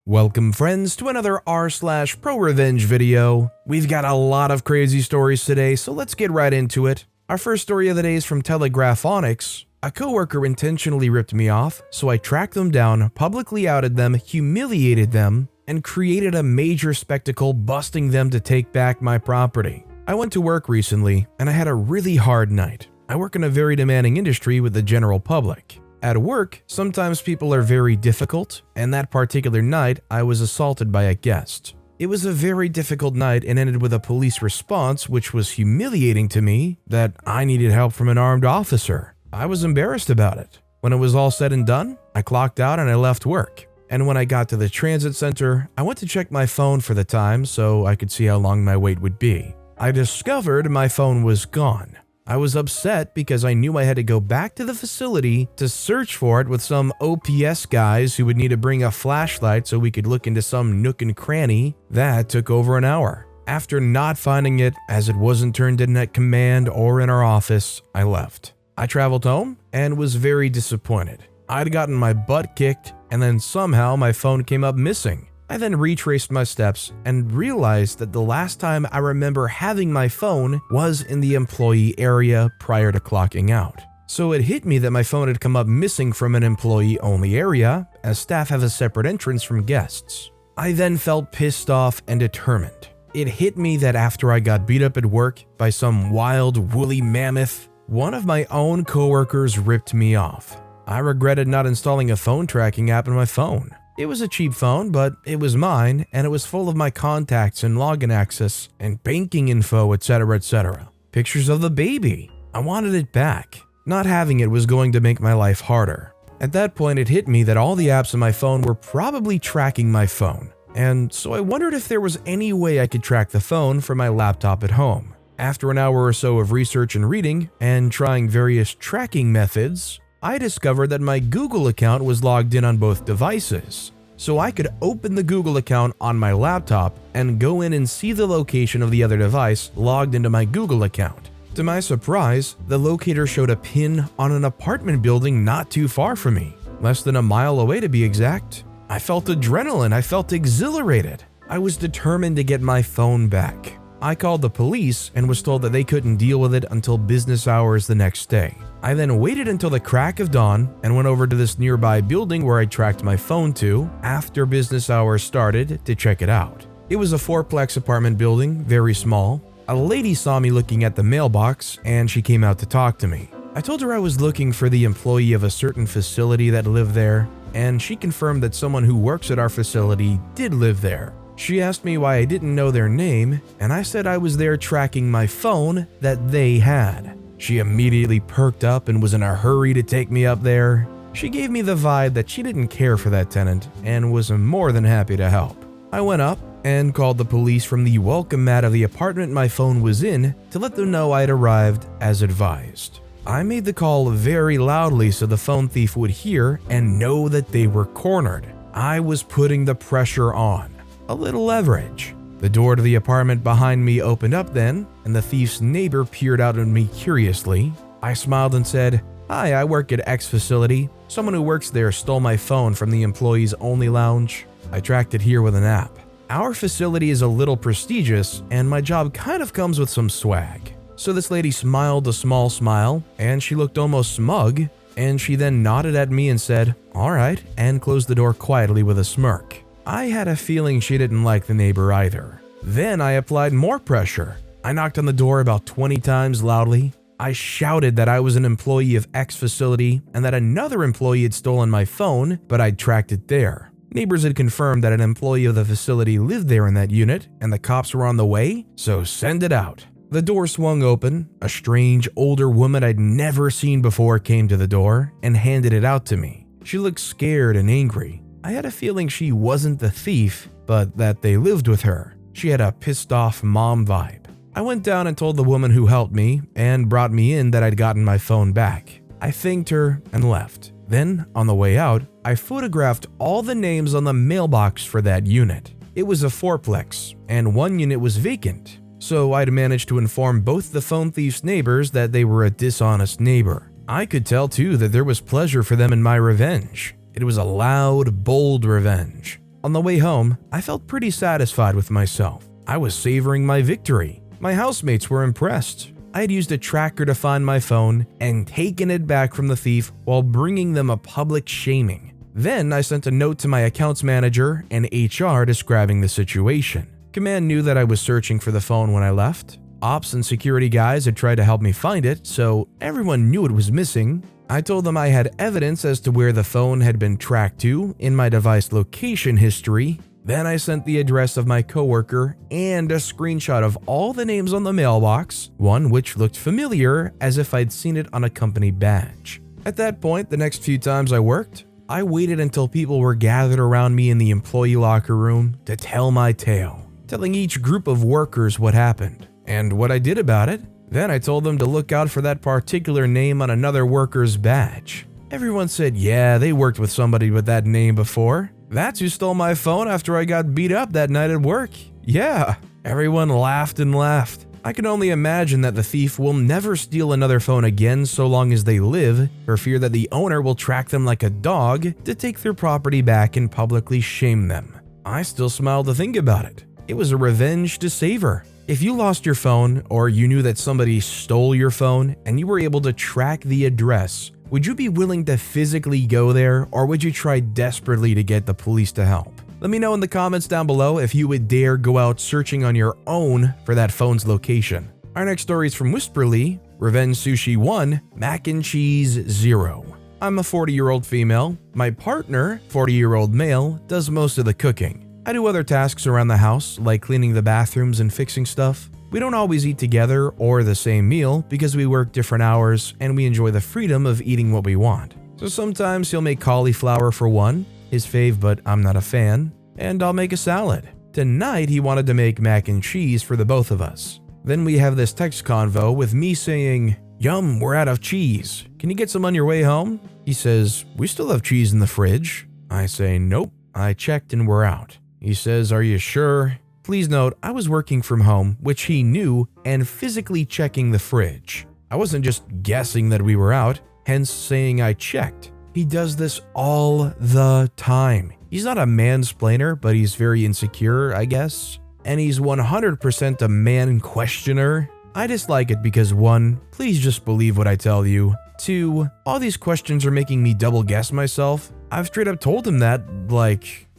Welcome friends to another r/ProRevenge video. We've got a lot of crazy stories today, so let's get right into it. Our first story of the day is from Telegraphonics. A coworker intentionally ripped me off, so I tracked them down, publicly outed them, humiliated them, and created a major spectacle busting them to take back my property. I went to work recently, and I had a really hard night. I work in a very demanding industry with the general public. At work, sometimes people are very difficult, and that particular night, I was assaulted by a guest. It was a very difficult night and ended with a police response which was humiliating to me that I needed help from an armed officer. I was embarrassed about it. When it was all said and done, I clocked out and I left work. And when I got to the transit center, I went to check my phone for the time so I could see how long my wait would be. I discovered my phone was gone. I was upset because I knew I had to go back to the facility to search for it with some OPS guys who would need to bring a flashlight so we could look into some nook and cranny. That took over an hour. After not finding it, as it wasn't turned in at command or in our office, I left. I traveled home and was very disappointed. I'd gotten my butt kicked and then somehow my phone came up missing. I then retraced my steps and realized that the last time I remember having my phone was in the employee area prior to clocking out. So it hit me that my phone had come up missing from an employee-only area, as staff have a separate entrance from guests. I then felt pissed off and determined. It hit me that after I got beat up at work by some wild woolly mammoth, one of my own coworkers ripped me off. I regretted not installing a phone tracking app in my phone. It was a cheap phone, but it was mine, and it was full of my contacts and login access and banking info, etc., etc. Pictures of the baby. I wanted it back. Not having it was going to make my life harder. At that point, it hit me that all the apps on my phone were probably tracking my phone, and so I wondered if there was any way I could track the phone from my laptop at home. After an hour or so of research and reading, and trying various tracking methods, I discovered that my Google account was logged in on both devices, so I could open the Google account on my laptop and go in and see the location of the other device logged into my Google account. To my surprise, the locator showed a pin on an apartment building not too far from me, less than a mile away to be exact. I felt adrenaline, I felt exhilarated. I was determined to get my phone back. I called the police and was told that they couldn't deal with it until business hours the next day. I then waited until the crack of dawn and went over to this nearby building where I tracked my phone to after business hours started to check it out. It was a fourplex apartment building, very small. A lady saw me looking at the mailbox and she came out to talk to me. I told her I was looking for the employee of a certain facility that lived there, and she confirmed that someone who works at our facility did live there. She asked me why I didn't know their name, and I said I was there tracking my phone that they had. She immediately perked up and was in a hurry to take me up there. She gave me the vibe that she didn't care for that tenant and was more than happy to help. I went up and called the police from the welcome mat of the apartment my phone was in to let them know I had arrived as advised. I made the call very loudly so the phone thief would hear and know that they were cornered. I was putting the pressure on. A little leverage. The door to the apartment behind me opened up then, and the thief's neighbor peered out at me curiously. I smiled and said, "Hi, I work at X facility. Someone who works there stole my phone from the employees only lounge. I tracked it here with an app. Our facility is a little prestigious, and my job kind of comes with some swag." So this lady smiled a small smile, and she looked almost smug, and she then nodded at me and said, "All right," and closed the door quietly with a smirk. I had a feeling she didn't like the neighbor either. Then I applied more pressure. I knocked on the door about 20 times loudly. I shouted that I was an employee of X facility and that another employee had stolen my phone, but I'd tracked it there. Neighbors had confirmed that an employee of the facility lived there in that unit and the cops were on the way, so send it out. The door swung open. A strange older woman I'd never seen before came to the door and handed it out to me. She looked scared and angry. I had a feeling she wasn't the thief, but that they lived with her. She had a pissed off mom vibe. I went down and told the woman who helped me and brought me in that I'd gotten my phone back. I thanked her and left. Then, on the way out, I photographed all the names on the mailbox for that unit. It was a fourplex, and one unit was vacant. So I'd managed to inform both the phone thief's neighbors that they were a dishonest neighbor. I could tell too that there was pleasure for them in my revenge. It was a loud, bold revenge. On the way home, I felt pretty satisfied with myself. I was savoring my victory. My housemates were impressed. I had used a tracker to find my phone and taken it back from the thief while bringing them a public shaming. Then I sent a note to my accounts manager and HR describing the situation. Command knew that I was searching for the phone when I left. Ops and security guys had tried to help me find it, so everyone knew it was missing. I told them I had evidence as to where the phone had been tracked to in my device location history. Then I sent the address of my coworker and a screenshot of all the names on the mailbox, one which looked familiar as if I'd seen it on a company badge. At that point, the next few times I worked, I waited until people were gathered around me in the employee locker room to tell my tale, telling each group of workers what happened and what I did about it. Then I told them to look out for that particular name on another worker's badge. Everyone said, yeah, they worked with somebody with that name before. That's who stole my phone after I got beat up that night at work. Yeah, everyone laughed and laughed. I can only imagine that the thief will never steal another phone again so long as they live, for fear that the owner will track them like a dog to take their property back and publicly shame them. I still smile to think about it. It was a revenge to savor. If you lost your phone or you knew that somebody stole your phone and you were able to track the address, would you be willing to physically go there, or would you try desperately to get the police to help? Let me know in the comments down below if you would dare go out searching on your own for that phone's location. Our next story is from Whisperly, Revenge Sushi 1, Mac and Cheese 0. I'm a 40-year-old female. My partner, 40-year-old male, does most of the cooking. I do other tasks around the house, like cleaning the bathrooms and fixing stuff. We don't always eat together or the same meal because we work different hours and we enjoy the freedom of eating what we want. So sometimes he'll make cauliflower for one, his fave but I'm not a fan, and I'll make a salad. Tonight he wanted to make mac and cheese for the both of us. Then we have this text convo with me saying, "Yum, we're out of cheese. Can you get some on your way home?" He says, "We still have cheese in the fridge." I say, "Nope, I checked and we're out." He says, "Are you sure?" Please note, I was working from home, which he knew, and physically checking the fridge. I wasn't just guessing that we were out, hence saying I checked. He does this all the time. He's not a mansplainer, but he's very insecure, I guess. And he's 100% a man questioner. I dislike it because 1, please just believe what I tell you. 2, all these questions are making me double guess myself. I've straight up told him that,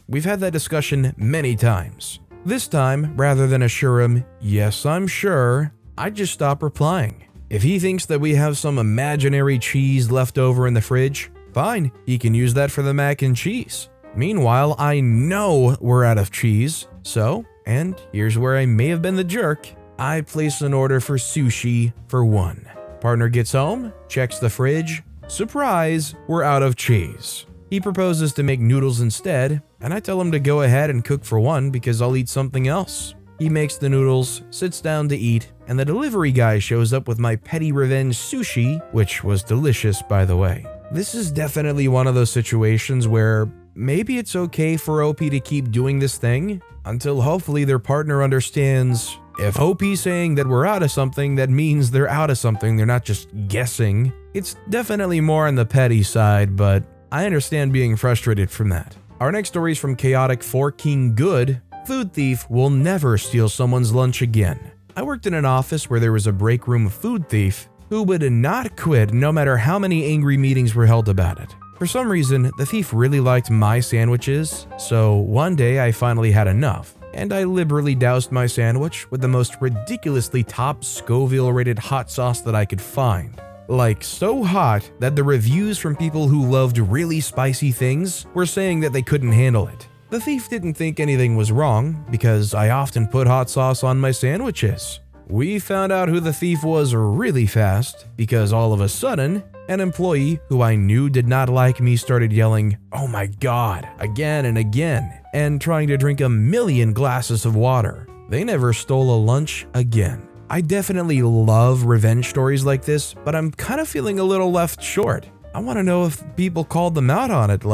we've had that discussion many times. This time, rather than assure him, "Yes, I'm sure," I just stop replying. If he thinks that we have some imaginary cheese left over in the fridge, fine, he can use that for the mac and cheese. Meanwhile, I know we're out of cheese, so, and here's where I may have been the jerk, I place an order for sushi for 1. Partner gets home, checks the fridge, surprise, we're out of cheese. He proposes to make noodles instead, and I tell him to go ahead and cook for 1 because I'll eat something else. He makes the noodles, sits down to eat, and the delivery guy shows up with my petty revenge sushi, which was delicious by the way. This is definitely one of those situations where maybe it's okay for OP to keep doing this thing until hopefully their partner understands if OP's saying that we're out of something, that means they're out of something, they're not just guessing. It's definitely more on the petty side, but I understand being frustrated from that. Our next story is from Chaotic 4 King Good. Food thief will never steal someone's lunch again. I worked in an office where there was a break room food thief who would not quit no matter how many angry meetings were held about it. For some reason, the thief really liked my sandwiches, so one day I finally had enough, and I liberally doused my sandwich with the most ridiculously top Scoville rated hot sauce that I could find. So hot that the reviews from people who loved really spicy things were saying that they couldn't handle it. The thief didn't think anything was wrong because I often put hot sauce on my sandwiches. We found out who the thief was really fast because all of a sudden, an employee who I knew did not like me started yelling, "Oh my God," again and again, and trying to drink a million glasses of water. They never stole a lunch again. I definitely love revenge stories like this, but I'm kind of feeling a little left short. I want to know if people called them out on it.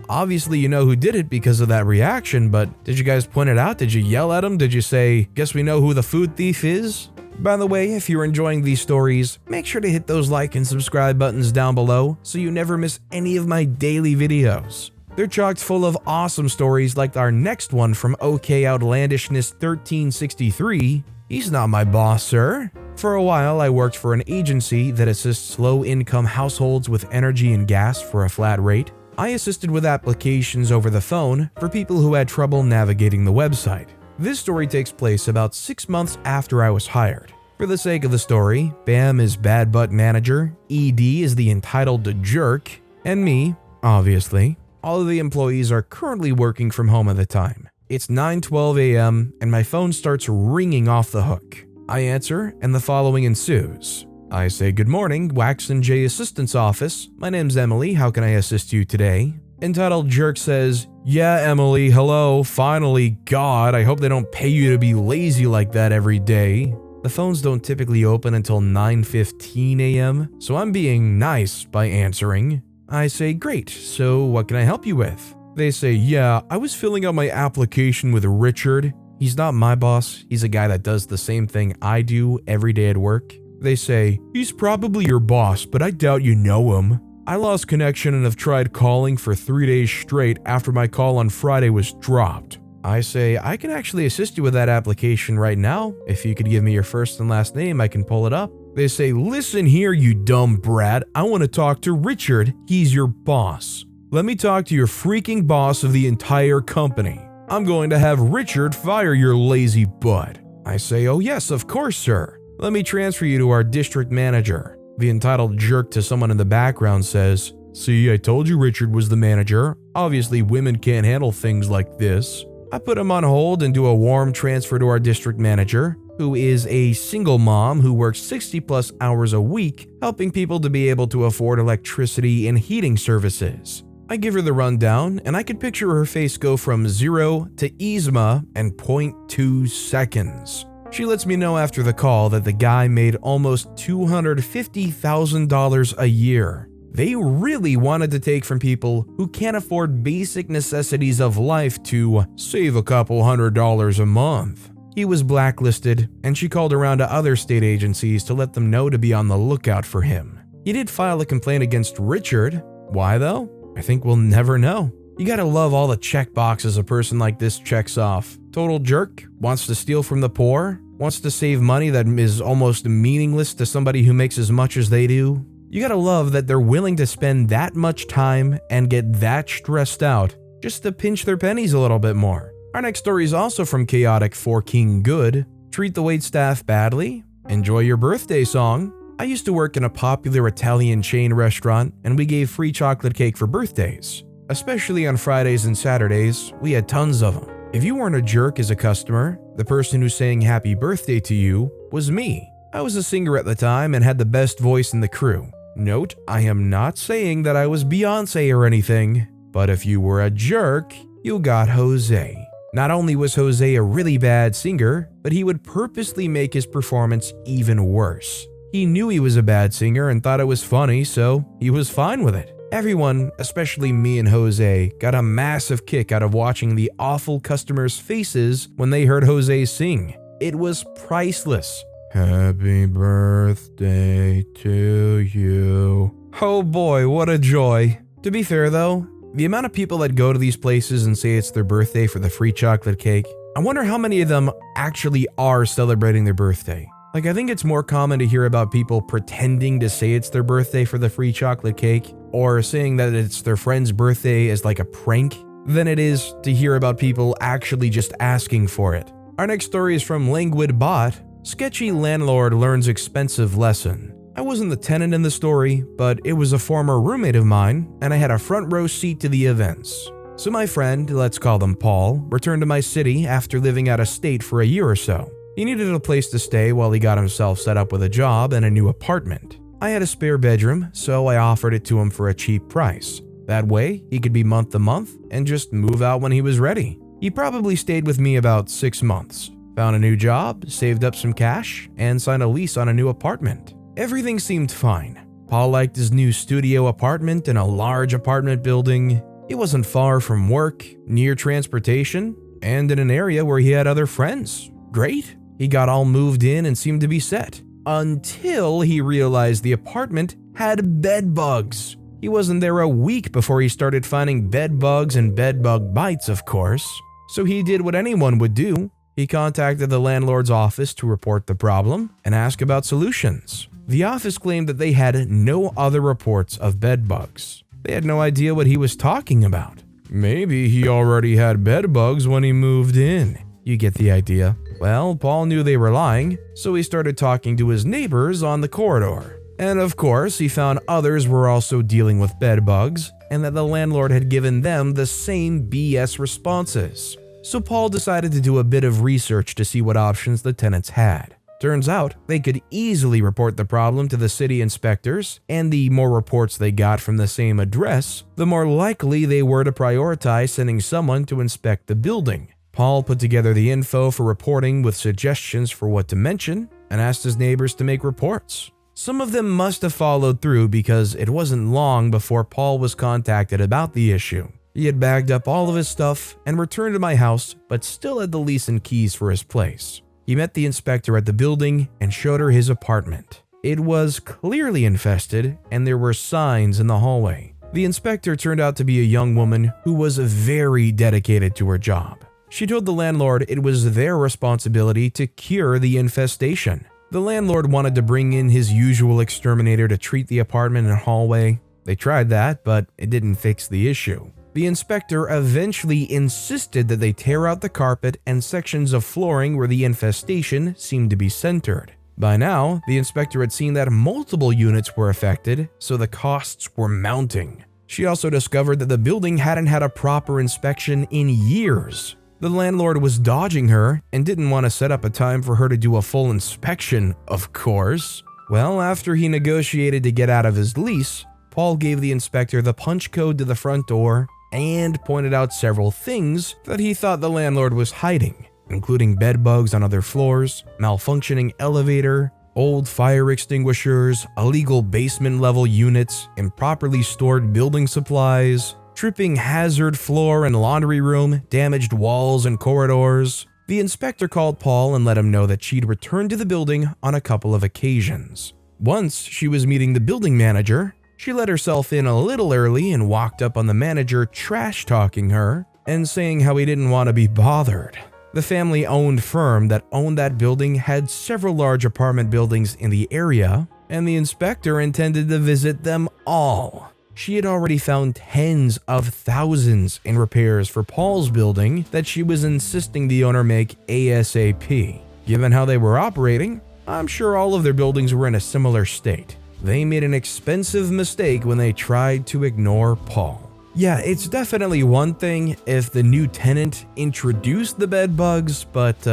Obviously you know who did it because of that reaction, but did you guys point it out? Did you yell at them? Did you say, "Guess we know who the food thief is"? By the way, if you're enjoying these stories, make sure to hit those like and subscribe buttons down below so you never miss any of my daily videos. They're chocked full of awesome stories like our next one from OK Outlandishness 1363. He's not my boss, sir. For a while, I worked for an agency that assists low-income households with energy and gas for a flat rate. I assisted with applications over the phone for people who had trouble navigating the website. This story takes place about 6 months after I was hired. For the sake of the story, Bam is bad butt manager, ED is the entitled jerk, and me, obviously. All of the employees are currently working from home at the time. It's 9:12 a.m. and my phone starts ringing off the hook. I answer and the following ensues. I say, "Good morning, Wax and J Assistant's office. My name's Emily. How can I assist you today?" Entitled jerk says, "Yeah, Emily, hello. Finally, God, I hope they don't pay you to be lazy like that every day." The phones don't typically open until 9:15 a.m., so I'm being nice by answering. I say, "Great, so what can I help you with?" They say, "Yeah, I was filling out my application with Richard. He's not my boss, he's a guy that does the same thing I do every day at work." They say, "He's probably your boss, but I doubt you know him. I lost connection and have tried calling for 3 days straight after my call on Friday was dropped." I say, "I can actually assist you with that application right now. If you could give me your first and last name, I can pull it up." They say, "Listen here, you dumb brat. I want to talk to Richard. He's your boss. Let me talk to your freaking boss of the entire company. I'm going to have Richard fire your lazy butt." I say, "Oh yes, of course, sir. Let me transfer you to our district manager." The entitled jerk to someone in the background says, "See, I told you Richard was the manager. Obviously, women can't handle things like this." I put him on hold and do a warm transfer to our district manager, who is a single mom who works 60 plus hours a week, helping people to be able to afford electricity and heating services. I give her the rundown, and I could picture her face go from 0 to Yzma in 0.2 seconds. She lets me know after the call that the guy made almost $250,000 a year. They really wanted to take from people who can't afford basic necessities of life to save a couple $100 a month. He was blacklisted, and she called around to other state agencies to let them know to be on the lookout for him. He did file a complaint against Richard. Why though? I think we'll never know. You gotta love all the check boxes a person like this checks off. Total jerk, wants to steal from the poor, wants to save money that is almost meaningless to somebody who makes as much as they do. You gotta love that they're willing to spend that much time and get that stressed out just to pinch their pennies a little bit more. Our next story is also from Chaotic for King Good. Treat the waitstaff badly? Enjoy your birthday song. I used to work in a popular Italian chain restaurant, and we gave free chocolate cake for birthdays. Especially on Fridays and Saturdays, we had tons of them. If you weren't a jerk as a customer, the person who sang happy birthday to you was me. I was a singer at the time and had the best voice in the crew. Note, I am not saying that I was Beyonce or anything, but if you were a jerk, you got Jose. Not only was Jose a really bad singer, but he would purposely make his performance even worse. He knew he was a bad singer and thought it was funny, so he was fine with it. Everyone, especially me and Jose, got a massive kick out of watching the awful customers' faces when they heard Jose sing. It was priceless. Happy birthday to you. Oh boy, what a joy. To be fair though, the amount of people that go to these places and say it's their birthday for the free chocolate cake, I wonder how many of them actually are celebrating their birthday. Like, I think it's more common to hear about people pretending to say it's their birthday for the free chocolate cake, or saying that it's their friend's birthday as like a prank, than it is to hear about people actually just asking for it. Our next story is from Languid Bot. Sketchy landlord learns expensive lesson. I wasn't the tenant in the story, but it was a former roommate of mine, and I had a front row seat to the events. So my friend, let's call them Paul, returned to my city after living out of state for a year or so. He needed a place to stay while he got himself set up with a job and a new apartment. I had a spare bedroom, so I offered it to him for a cheap price. That way, he could be month to month and just move out when he was ready. He probably stayed with me about 6 months, found a new job, saved up some cash, and signed a lease on a new apartment. Everything seemed fine. Paul liked his new studio apartment in a large apartment building. It wasn't far from work, near transportation, and in an area where he had other friends. Great. He got all moved in and seemed to be set. Until he realized the apartment had bed bugs. He wasn't there a week before he started finding bed bugs and bed bug bites, of course. So he did what anyone would do. He contacted the landlord's office to report the problem and ask about solutions. The office claimed that they had no other reports of bed bugs. They had no idea what he was talking about. Maybe he already had bed bugs when he moved in. You get the idea. Well, Paul knew they were lying, so he started talking to his neighbors on the corridor. And of course, he found others were also dealing with bed bugs, and that the landlord had given them the same BS responses. So Paul decided to do a bit of research to see what options the tenants had. Turns out, they could easily report the problem to the city inspectors, and the more reports they got from the same address, the more likely they were to prioritize sending someone to inspect the building. Paul put together the info for reporting with suggestions for what to mention, and asked his neighbors to make reports. Some of them must have followed through because it wasn't long before Paul was contacted about the issue. He had bagged up all of his stuff and returned to my house, but still had the lease and keys for his place. He met the inspector at the building and showed her his apartment. It was clearly infested, and there were signs in the hallway. The inspector turned out to be a young woman who was very dedicated to her job. She told the landlord it was their responsibility to cure the infestation. The landlord wanted to bring in his usual exterminator to treat the apartment and hallway. They tried that, but it didn't fix the issue. The inspector eventually insisted that they tear out the carpet and sections of flooring where the infestation seemed to be centered. By now, the inspector had seen that multiple units were affected, so the costs were mounting. She also discovered that the building hadn't had a proper inspection in years. The landlord was dodging her and didn't want to set up a time for her to do a full inspection, of course. Well, after he negotiated to get out of his lease, Paul gave the inspector the punch code to the front door and pointed out several things that he thought the landlord was hiding, including bed bugs on other floors, malfunctioning elevator, old fire extinguishers, illegal basement-level units, improperly stored building supplies, tripping hazard floor and laundry room, damaged walls and corridors. The inspector called Paul and let him know that she'd returned to the building on a couple of occasions. Once she was meeting the building manager, she let herself in a little early and walked up on the manager trash-talking her and saying how he didn't want to be bothered. The family-owned firm that owned that building had several large apartment buildings in the area, and the inspector intended to visit them all. She had already found tens of thousands in repairs for Paul's building that she was insisting the owner make ASAP. Given how they were operating, I'm sure all of their buildings were in a similar state. They made an expensive mistake when they tried to ignore Paul. Yeah, it's definitely one thing if the new tenant introduced the bed bugs, but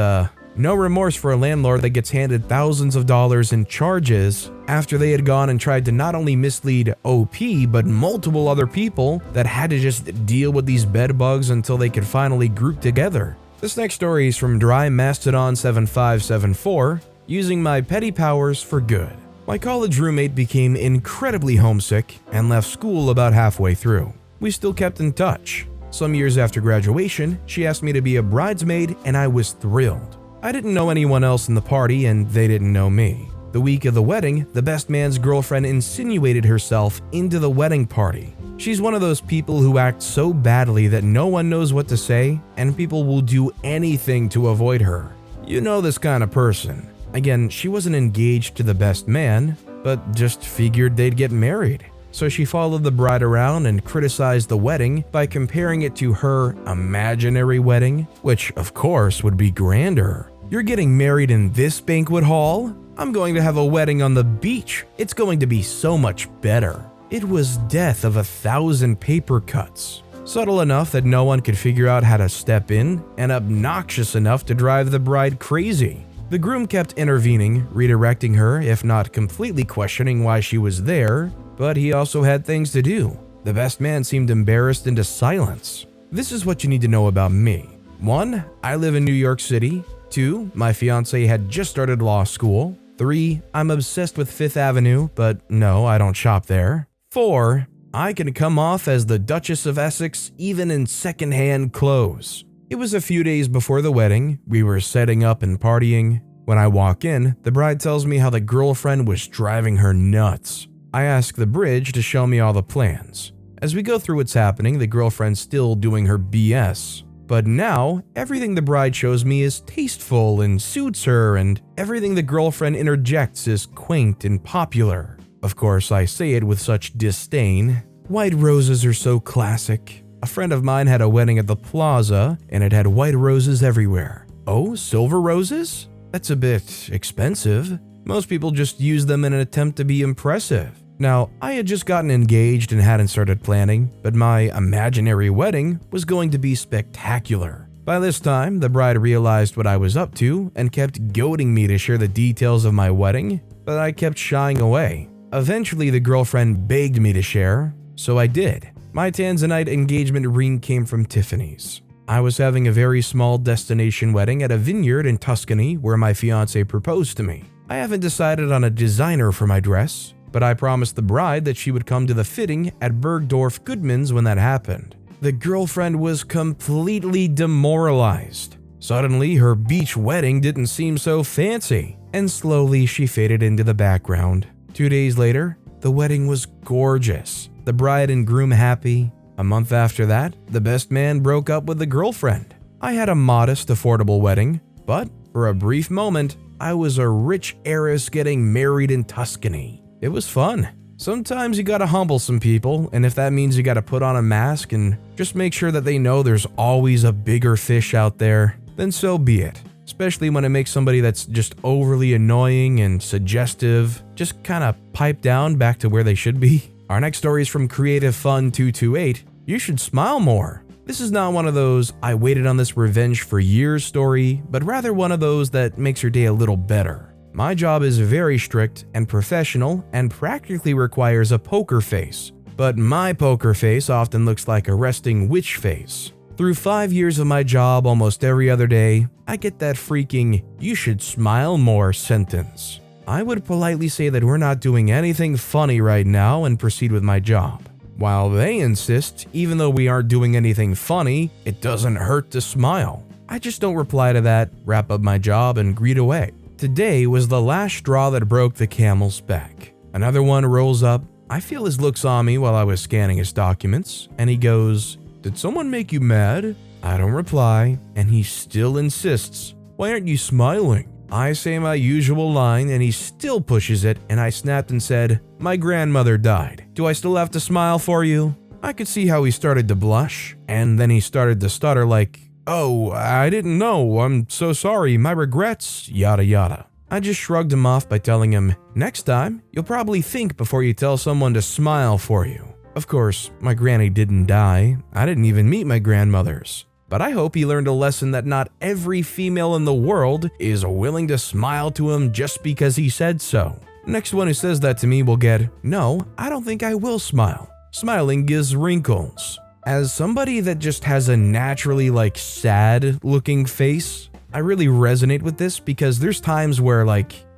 no remorse for a landlord that gets handed thousands of dollars in charges after they had gone and tried to not only mislead OP, but multiple other people that had to just deal with these bed bugs until they could finally group together. This next story is from Dry Mastodon 7574, using my petty powers for good. My college roommate became incredibly homesick and left school about halfway through. We still kept in touch. Some years after graduation, she asked me to be a bridesmaid and I was thrilled. I didn't know anyone else in the party and they didn't know me. The week of the wedding, the best man's girlfriend insinuated herself into the wedding party. She's one of those people who act so badly that no one knows what to say and people will do anything to avoid her. You know this kind of person. Again, she wasn't engaged to the best man, but just figured they'd get married. So she followed the bride around and criticized the wedding by comparing it to her imaginary wedding, which of course would be grander. You're getting married in this banquet hall? I'm going to have a wedding on the beach. It's going to be so much better. It was death of 1,000 paper cuts. Subtle enough that no one could figure out how to step in, and obnoxious enough to drive the bride crazy. The groom kept intervening, redirecting her, if not completely questioning why she was there, but he also had things to do. The best man seemed embarrassed into silence. This is what you need to know about me. 1. I live in New York City. 2. My fiance had just started law school. 3. I'm obsessed with Fifth Avenue, but no, I don't shop there. 4. I can come off as the Duchess of Essex even in secondhand clothes. It was a few days before the wedding. We were setting up and partying. When I walk in, the bride tells me how the girlfriend was driving her nuts. I ask the bridge to show me all the plans. As we go through what's happening, the girlfriend's still doing her BS. But now, everything the bride shows me is tasteful and suits her, and everything the girlfriend interjects is quaint and popular. Of course, I say it with such disdain. White roses are so classic. A friend of mine had a wedding at the plaza, and it had white roses everywhere. Oh, silver roses? That's a bit expensive. Most people just use them in an attempt to be impressive. Now, I had just gotten engaged and hadn't started planning, but my imaginary wedding was going to be spectacular. By this time, the bride realized what I was up to and kept goading me to share the details of my wedding, but I kept shying away. Eventually, the girlfriend begged me to share, so I did. My Tanzanite engagement ring came from Tiffany's. I was having a very small destination wedding at a vineyard in Tuscany where my fiancé proposed to me. I haven't decided on a designer for my dress, but I promised the bride that she would come to the fitting at Bergdorf Goodman's when that happened. The girlfriend was completely demoralized. Suddenly, her beach wedding didn't seem so fancy, and slowly she faded into the background. 2 days later, the wedding was gorgeous. The bride and groom happy. A month after that, the best man broke up with the girlfriend. I had a modest, affordable wedding, but for a brief moment, I was a rich heiress getting married in Tuscany. It was fun. Sometimes you gotta humble some people, and if that means you gotta put on a mask and just make sure that they know there's always a bigger fish out there, then so be it. Especially when it makes somebody that's just overly annoying and suggestive just kinda pipe down back to where they should be. Our next story is from Creative Fun 228. You should smile more. This is not one of those I waited on this revenge for years story, but rather one of those that makes your day a little better. My job is very strict and professional and practically requires a poker face, but my poker face often looks like a resting witch face. Through 5 years of my job almost every other day, I get that freaking "you should smile more" sentence. I would politely say that we're not doing anything funny right now and proceed with my job. While they insist, even though we aren't doing anything funny, it doesn't hurt to smile. I just don't reply to that, wrap up my job, and greet away. Today was the last straw that broke the camel's back. Another one rolls up. I feel his looks on me while I was scanning his documents, and he goes, "Did someone make you mad?" I don't reply, and he still insists, "Why aren't you smiling?" I say my usual line, and he still pushes it, and I snapped and said, "My grandmother died. Do I still have to smile for you?" I could see how he started to blush, and then he started to stutter like, "Oh, I didn't know. I'm so sorry. My regrets, yada yada." I just shrugged him off by telling him, "Next time, you'll probably think before you tell someone to smile for you." Of course, my granny didn't die. I didn't even meet my grandmothers. But I hope he learned a lesson that not every female in the world is willing to smile to him just because he said so. Next one who says that to me will get, "No, I don't think I will smile. Smiling gives wrinkles." As somebody that just has a naturally sad looking face, I really resonate with this because there's times where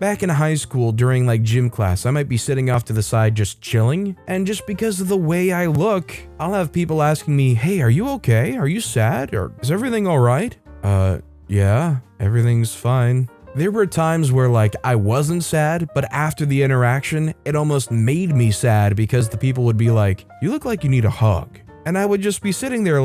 back in high school during gym class, I might be sitting off to the side just chilling, and just because of the way I look, I'll have people asking me, "Hey, are you okay? Are you sad? Or is everything alright?" Yeah, everything's fine. There were times where I wasn't sad, but after the interaction, it almost made me sad because the people would be like, "You look like you need a hug." And I would just be sitting there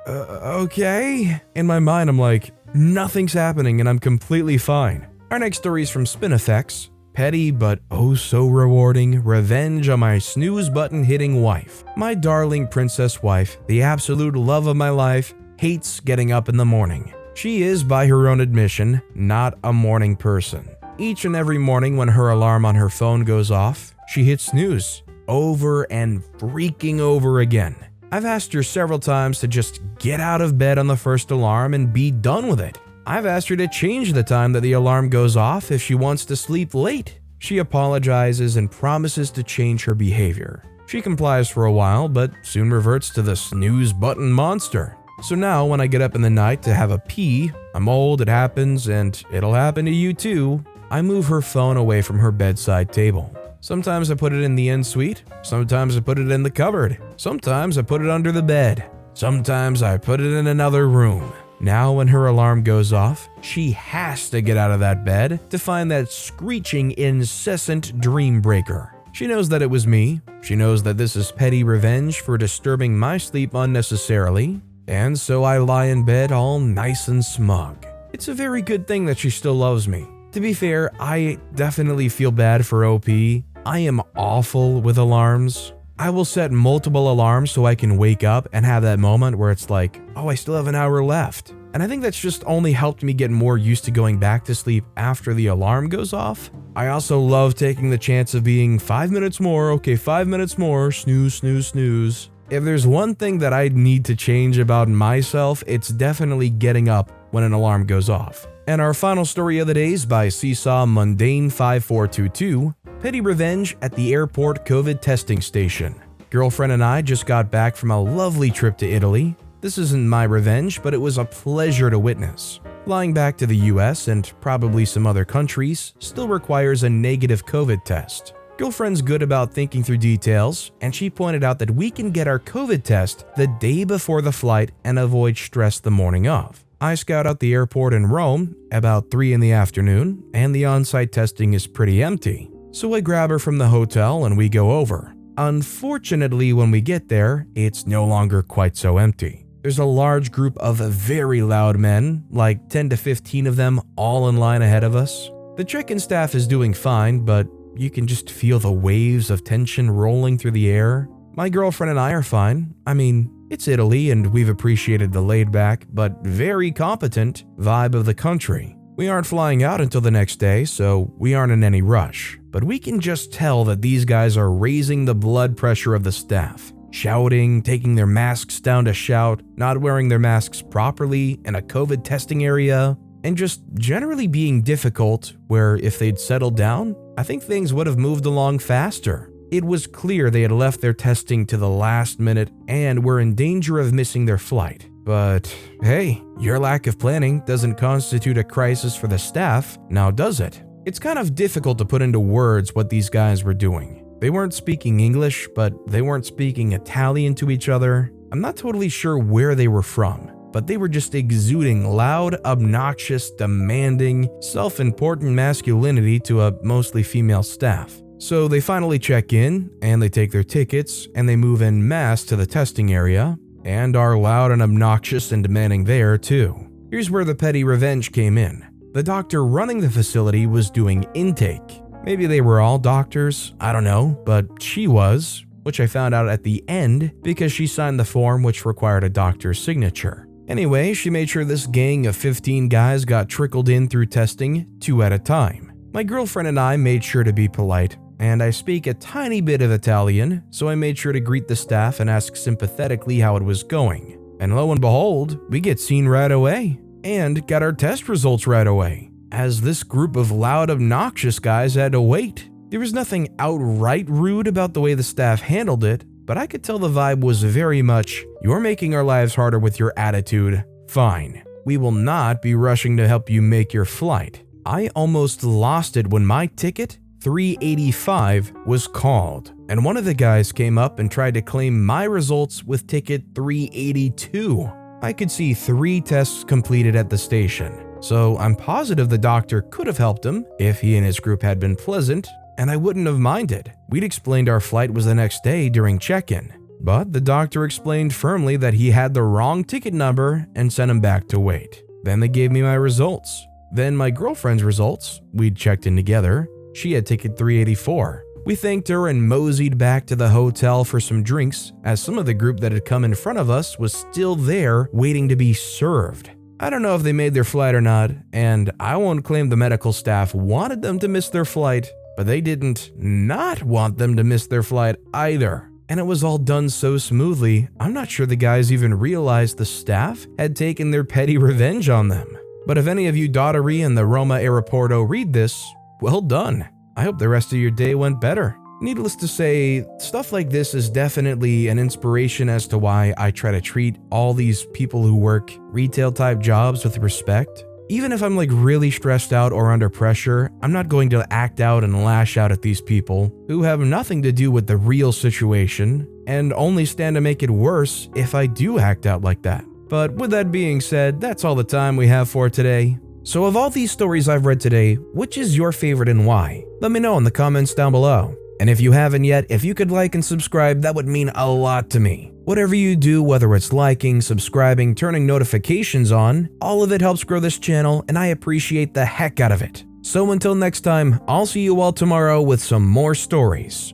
okay? In my mind, I'm like, nothing's happening and I'm completely fine. Our next story is from Spinifex. Petty but oh so rewarding revenge on my snooze-button-hitting wife. My darling princess wife, the absolute love of my life, hates getting up in the morning. She is, by her own admission, not a morning person. Each and every morning when her alarm on her phone goes off, she hits snooze over and freaking over again. I've asked her several times to just get out of bed on the first alarm and be done with it. I've asked her to change the time that the alarm goes off if she wants to sleep late. She apologizes and promises to change her behavior. She complies for a while, but soon reverts to the snooze button monster. So now when I get up in the night to have a pee, I'm old, it happens, and it'll happen to you too, I move her phone away from her bedside table. Sometimes I put it in the ensuite, sometimes I put it in the cupboard, sometimes I put it under the bed, sometimes I put it in another room. Now when her alarm goes off, she has to get out of that bed to find that screeching, incessant dream breaker. She knows that it was me. She knows that this is petty revenge for disturbing my sleep unnecessarily. And so I lie in bed all nice and smug. It's a very good thing that she still loves me. To be fair, I definitely feel bad for OP. I am awful with alarms. I will set multiple alarms so I can wake up and have that moment where it's like, oh, I still have an hour left. And I think that's just only helped me get more used to going back to sleep after the alarm goes off. I also love taking the chance of being 5 minutes more, okay, 5 minutes more, snooze, snooze, snooze. If there's one thing that I need to change about myself, it's definitely getting up when an alarm goes off. And our final story of the day is by Seesaw Mundane 5422, Petty Revenge at the Airport COVID Testing Station. Girlfriend and I just got back from a lovely trip to Italy. This isn't my revenge, but it was a pleasure to witness. Flying back to the US and probably some other countries still requires a negative COVID test. Girlfriend's good about thinking through details, and she pointed out that we can get our COVID test the day before the flight and avoid stress the morning of. I scout out the airport in Rome about 3 in the afternoon, and the on-site testing is pretty empty. So I grab her from the hotel and we go over. Unfortunately, when we get there, it's no longer quite so empty. There's a large group of very loud men, like 10 to 15 of them, all in line ahead of us. The check-in staff is doing fine, but you can just feel the waves of tension rolling through the air. My girlfriend and I are fine. I mean, it's Italy and we've appreciated the laid-back but very competent vibe of the country. We aren't flying out until the next day, so we aren't in any rush. But we can just tell that these guys are raising the blood pressure of the staff. Shouting, taking their masks down to shout, not wearing their masks properly in a COVID testing area, and just generally being difficult where if they'd settled down, I think things would have moved along faster. It was clear they had left their testing to the last minute and were in danger of missing their flight. But hey, your lack of planning doesn't constitute a crisis for the staff, now does it? It's kind of difficult to put into words what these guys were doing. They weren't speaking English, but they weren't speaking Italian to each other. I'm not totally sure where they were from, but they were just exuding loud, obnoxious, demanding, self-important masculinity to a mostly female staff. So they finally check in, and they take their tickets, and they move en masse to the testing area, and are loud and obnoxious and demanding there too. Here's where the petty revenge came in. The doctor running the facility was doing intake. Maybe they were all doctors, I don't know, but she was, which I found out at the end because she signed the form which required a doctor's signature. Anyway, she made sure this gang of 15 guys got trickled in through testing, 2 at a time. My girlfriend and I made sure to be polite, and I speak a tiny bit of Italian, so I made sure to greet the staff and ask sympathetically how it was going. And lo and behold, we get seen right away, and got our test results right away, as this group of loud, obnoxious guys had to wait. There was nothing outright rude about the way the staff handled it, but I could tell the vibe was very much, "You're making our lives harder with your attitude. Fine. We will not be rushing to help you make your flight." I almost lost it when my ticket, 385, was called, and one of the guys came up and tried to claim my results with ticket 382. I could see 3 tests completed at the station, so I'm positive the doctor could have helped him if he and his group had been pleasant, and I wouldn't have minded. We'd explained our flight was the next day during check-in, but the doctor explained firmly that he had the wrong ticket number and sent him back to wait. Then they gave me my results. Then my girlfriend's results, we'd checked in together. She had ticket 384. We thanked her and moseyed back to the hotel for some drinks, as some of the group that had come in front of us was still there waiting to be served. I don't know if they made their flight or not, and I won't claim the medical staff wanted them to miss their flight, but they didn't not want them to miss their flight either. And it was all done so smoothly, I'm not sure the guys even realized the staff had taken their petty revenge on them. But if any of you Daughteri and the Roma Aeroporto read this, well done. I hope the rest of your day went better. Needless to say, stuff like this is definitely an inspiration as to why I try to treat all these people who work retail type jobs with respect. Even if I'm really stressed out or under pressure, I'm not going to act out and lash out at these people who have nothing to do with the real situation and only stand to make it worse if I do act out like that. But with that being said, that's all the time we have for today. So of all these stories I've read today, which is your favorite and why? Let me know in the comments down below. And if you haven't yet, if you could like and subscribe, that would mean a lot to me. Whatever you do, whether it's liking, subscribing, turning notifications on, all of it helps grow this channel and I appreciate the heck out of it. So until next time, I'll see you all tomorrow with some more stories.